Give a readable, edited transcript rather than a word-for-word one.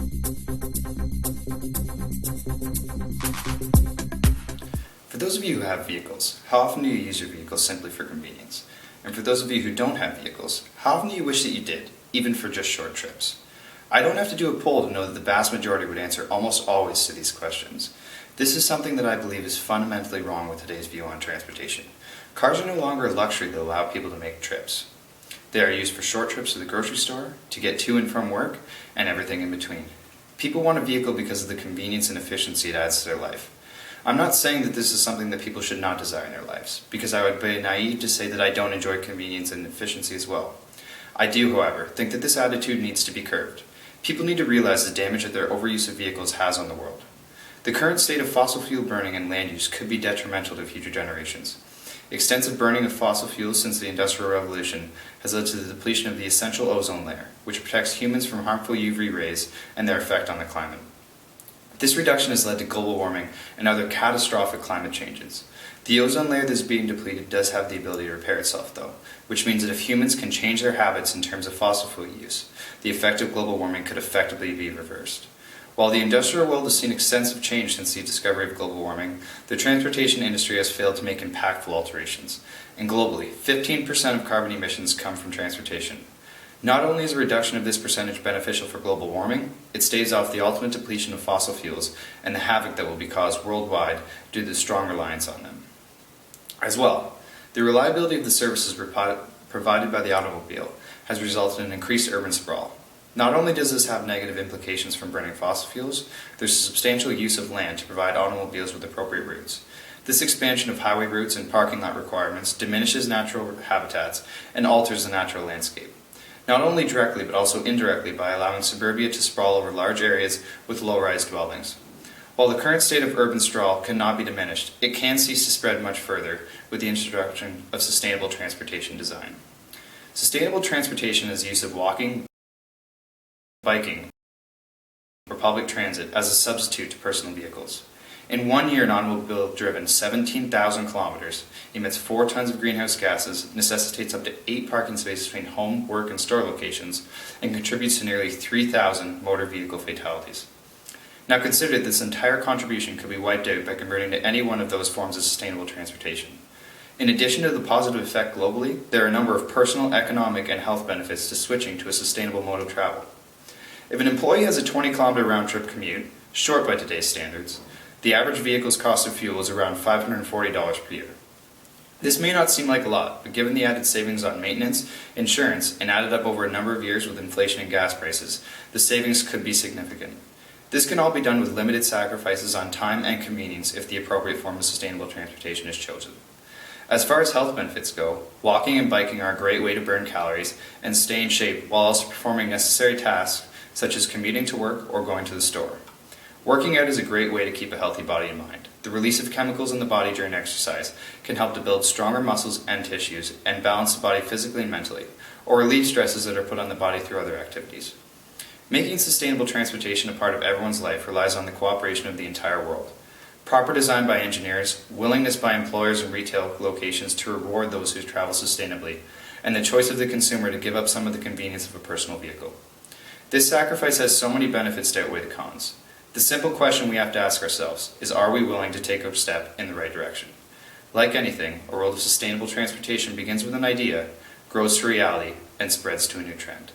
For those of you who have vehicles, how often do you use your vehicles simply for convenience? And for those of you who don't have vehicles, how often do you wish that you did, even for just short trips? I don't have to do a poll to know that the vast majority would answer almost always to these questions. This is something that I believe is fundamentally wrong with today's view on transportation. Cars are no longer a luxury that allow people to make trips. They are used for short trips to the grocery store, to get to and from work, and everything in between. People want a vehicle because of the convenience and efficiency it adds to their life. I'm not saying that this is something that people should not desire in their lives, because I would be naive to say that I don't enjoy convenience and efficiency as well. I do, however, think that this attitude needs to be curbed. People need to realize the damage that their overuse of vehicles has on the world. The current state of fossil fuel burning and land use could be detrimental to future generations. Extensive burning of fossil fuels since the Industrial Revolution has led to the depletion of the essential ozone layer, which protects humans from harmful UV rays and their effect on the climate. This reduction has led to global warming and other catastrophic climate changes. The ozone layer that is being depleted does have the ability to repair itself, though, which means that if humans can change their habits in terms of fossil fuel use, the effect of global warming could effectively be reversed. While the industrial world has seen extensive change since the discovery of global warming, the transportation industry has failed to make impactful alterations, and globally, 15% of carbon emissions come from transportation. Not only is a reduction of this percentage beneficial for global warming, it staves off the ultimate depletion of fossil fuels and the havoc that will be caused worldwide due to the strong reliance on them. As well, the reliability of the services provided by the automobile has resulted in increased urban sprawl. Not only does this have negative implications from burning fossil fuels, there's a substantial use of land to provide automobiles with appropriate routes. This expansion of highway routes and parking lot requirements diminishes natural habitats and alters the natural landscape. Not only directly but also indirectly by allowing suburbia to sprawl over large areas with low-rise dwellings. While the current state of urban sprawl cannot be diminished, it can cease to spread much further with the introduction of sustainable transportation design. Sustainable transportation is the use of walking, biking, or public transit as a substitute to personal vehicles. In 1 year, an automobile driven 17,000 kilometers emits 4 tons of greenhouse gases, necessitates up to 8 parking spaces between home, work, and store locations, and contributes to nearly 3,000 motor vehicle fatalities. Now consider that this entire contribution could be wiped out by converting to any one of those forms of sustainable transportation. In addition to the positive effect globally, there are a number of personal, economic, and health benefits to switching to a sustainable mode of travel. If an employee has a 20-kilometer round-trip commute, short by today's standards, the average vehicle's cost of fuel is around $540 per year. This may not seem like a lot, but given the added savings on maintenance, insurance, and added up over a number of years with inflation and gas prices, the savings could be significant. This can all be done with limited sacrifices on time and convenience if the appropriate form of sustainable transportation is chosen. As far as health benefits go, walking and biking are a great way to burn calories and stay in shape while also performing necessary tasks such as commuting to work or going to the store. Working out is a great way to keep a healthy body and mind. The release of chemicals in the body during exercise can help to build stronger muscles and tissues and balance the body physically and mentally, or relieve stresses that are put on the body through other activities. Making sustainable transportation a part of everyone's life relies on the cooperation of the entire world. Proper design by engineers, willingness by employers and retail locations to reward those who travel sustainably, and the choice of the consumer to give up some of the convenience of a personal vehicle. This sacrifice has so many benefits to outweigh the cons. The simple question we have to ask ourselves is, are we willing to take a step in the right direction? Like anything, a world of sustainable transportation begins with an idea, grows to reality, and spreads to a new trend.